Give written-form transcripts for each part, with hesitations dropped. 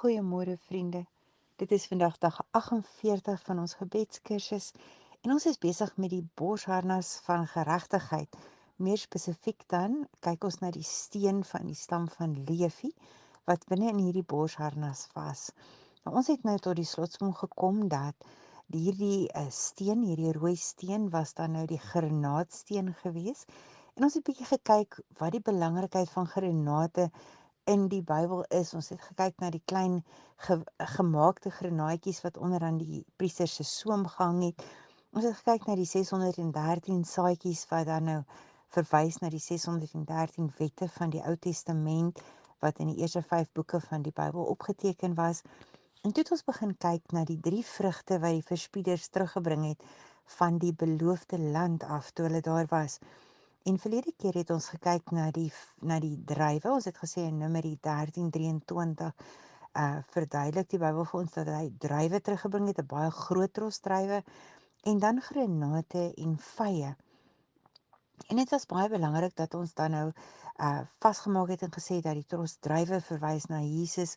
Goeiemôre vriende. Dit is vandag dag 48 van ons gebedskursus en ons is besig met die borsharnas van geregtigheid. Meer spesifiek dan kyk ons na die steen van die stam van Levi wat binne in hierdie borsharnas was. Nou, ons het nou tot die slotsom gekom dat hierdie steen, hierdie rooi steen was dan nou die granaatsteen gewees. En ons het 'n bietjie gekyk wat die belangrikheid van granate in die Bybel is. Ons het gekyk na die klein gemaakte granaatjies wat onderaan die priester se soem gehang het. Ons het gekyk na die 613 saadjies wat dan nou verwys na die 613 wette van die Ou Testament wat in die eerste 5 boeke van die Bybel opgeteken was. En toe het ons begin kyk na die 3 vrugte wat die verspieders teruggebring het van die beloofde land af toe hulle daar was. En verlede keer het ons gekyk na die druiwe. Ons het gesê in Numeri 13:23 verduidelik die Bybel vir ons dat hy druiwe teruggebring het, 'n baie groot tros druiwe, en dan granate en vye. En dit was baie belangrik dat ons dan nou vasgemaak het en gesê dat die tros druiwe verwys na Jesus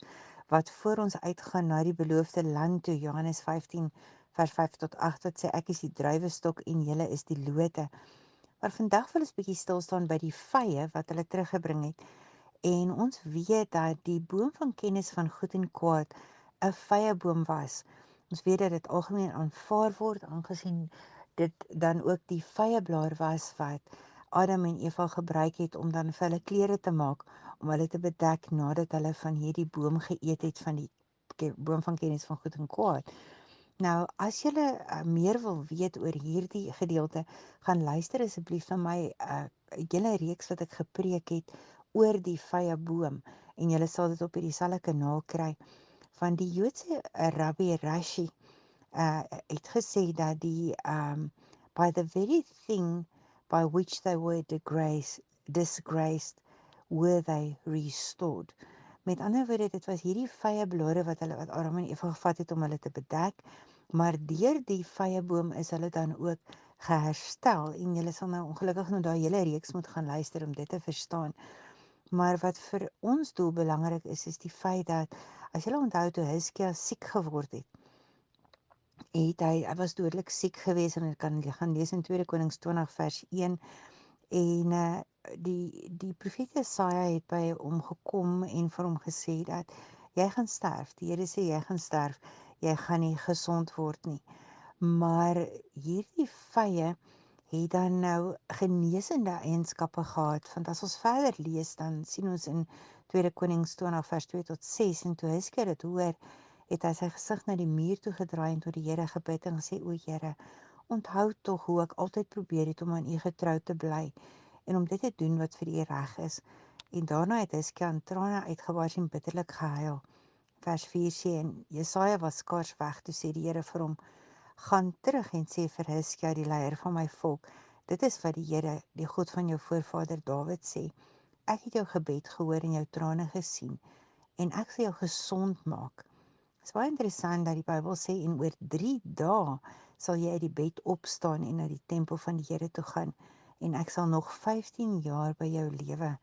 wat voor ons uitgaan na die beloofde land toe. Johannes 15 vers 5 tot 8 wat sê ek is die druiwestok en julle is die lote. Maar vandag wil ons 'n bietjie stil staan by die vye wat hulle teruggebring het. En ons weet dat die boom van kennis van goed en kwaad 'n vyeboom was. Ons weet dat dit algemeen aanvaar word aangesien dit dan ook die vyeblaar was wat Adam en Eva gebruik het om dan vir hulle klere te maak, om hulle te bedek nadat hulle van hierdie boom geëet het, van die boom van kennis van goed en kwaad. Nou, as julle meer wil weet oor hierdie gedeelte, gaan luister asseblief na my hele reeks wat ek gepreek het oor die vyeboom en julle sal dit op hierdie selfe kanaal kry. Van die Joodse Rabbi Rashi het gesê dat die by the very thing by which they were disgraced were they restored. Met ander woorde, dit was hierdie vyeblare wat Adam en Eva gevat het om hulle te bedek, maar deur die vyeboom is hulle dan ook geherstel. En julle sal nou ongelukkig nou daai hele reeks moet gaan luister om dit te verstaan. Maar wat vir ons doel belangrik is die feit dat as julle onthou toe Hizkia siek geword het, hy was dodelik siek geweest, en dit kan jy gaan lees in 2 Konings 20 vers 1. En die profeet Jesaja het by hom gekom en vir hom gesê dat jy gaan sterf. Die Here sê jy gaan sterf. Jy gaan nie gesond word nie. Maar hierdie vye het dan nou genesende eienskappe gehad. Want as ons verder lees, dan sien ons in 2 Konings 20 vers 2 tot 6, en toe Hizkia dit hoor, het hy sy gesig na die muur toe gedraai en tot die Here gebid en gesê, o Here, onthou tog hoe ek altyd probeer het om aan U getrou te bly en om dit te doen wat vir U reg is. En daarna het Hizkia in trane uitgebars en bitterlik gehuil. Vers 4 sê, en Jesaja was skaars weg, toe sê die Here vir hom, gaan terug en sê vir Hizkia, die leier van my volk, dit is wat die Here, die God van jou voorvader Dawid sê, ek het jou gebed gehoor en jou trane gesien, en ek sal jou gesond maak. Het is baie interessant dat die Bybel sê, en oor 3 dae sal jy uit die bed opstaan en na die tempel van die Here toe gaan, en ek sal nog 15 jaar by jou lewe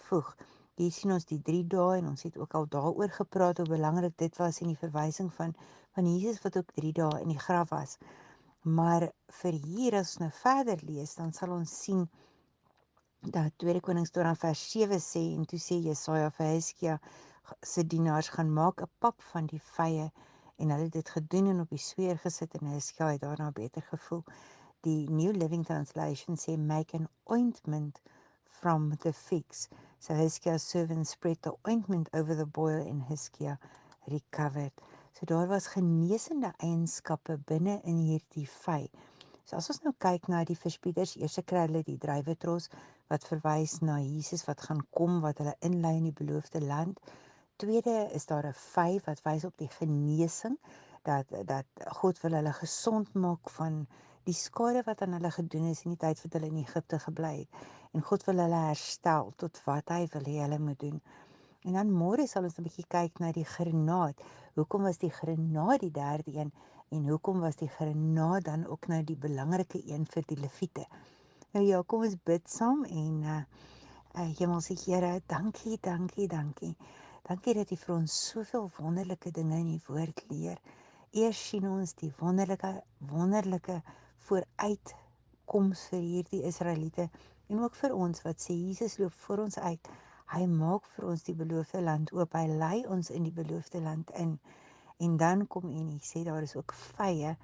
voeg. Hier sien ons die 3 dae, en ons het ook al daaroor gepraat hoe belangrik dit was in die verwysing van Jesus wat ook 3 dae in die graf was. Maar vir hier, as ons nou verder lees, dan sal ons sien dat 2 Konings 20 vers 7 sê, en toe sê Jesaja vir Hizkia se dienaars, gaan maak 'n pap van die vye, en hulle het dit gedoen en op die sweer gesit, en Hizkia het daarna beter gevoel. Die New Living Translation sê, make an ointment from the figs. So Hizkia's servant spread the ointment over the boil, and Hizkia recovered. So daar was genesende eienskappe binne in hierdie vy. So as ons nou kyk na die verspieders, eers kry hulle die druiwetros wat verwys na Jesus wat gaan kom, wat hulle inlei in die beloofde land. Tweede is daar 'n vy wat wys op die genesing, dat God wil hulle gesond maak van die skade wat aan hulle gedoen is in die tyd wat hulle in Egipte gebly het. En God wil hulle herstel tot wat hy wil hê hulle moet doen. En dan môre sal ons 'n bietjie kyk na die granaat. Hoekom was die granaat die derde een, en hoekom was die granaat dan ook nou die belangrike een vir die leviete? Nou ja, kom ons bid saam en Hemelse Here, dankie, dankie, dankie Dankie dat U vir ons soveel wonderlike dinge in die woord leer. Eers sien ons die wonderlike vooruitkoms vir hierdie Israeliete en ook vir ons wat sê Jesus loop voor ons uit. Hy maak vir ons die beloofde land oop. Hy lei ons in die beloofde land in. En dan kom U en U sê daar is ook vye.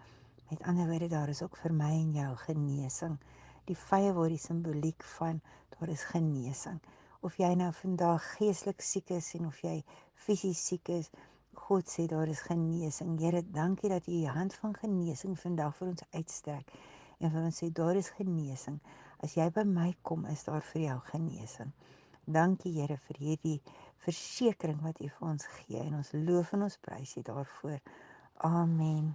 Met ander woorde, daar is ook vir my en jou genesing. Die vye word die simboliek van daar is genesing. Of jy nou vandag geestelik siek is en of jy fisies siek is, God sê daar is genesing. Here, dankie dat U U hand van genesing vandag vir ons uitstrek en vir ons sê daar is genesing. As jy by my kom, is daar vir jou genesing. Dankie Here vir hierdie versekering wat U vir ons gee en ons loof en ons prys U daarvoor. Amen.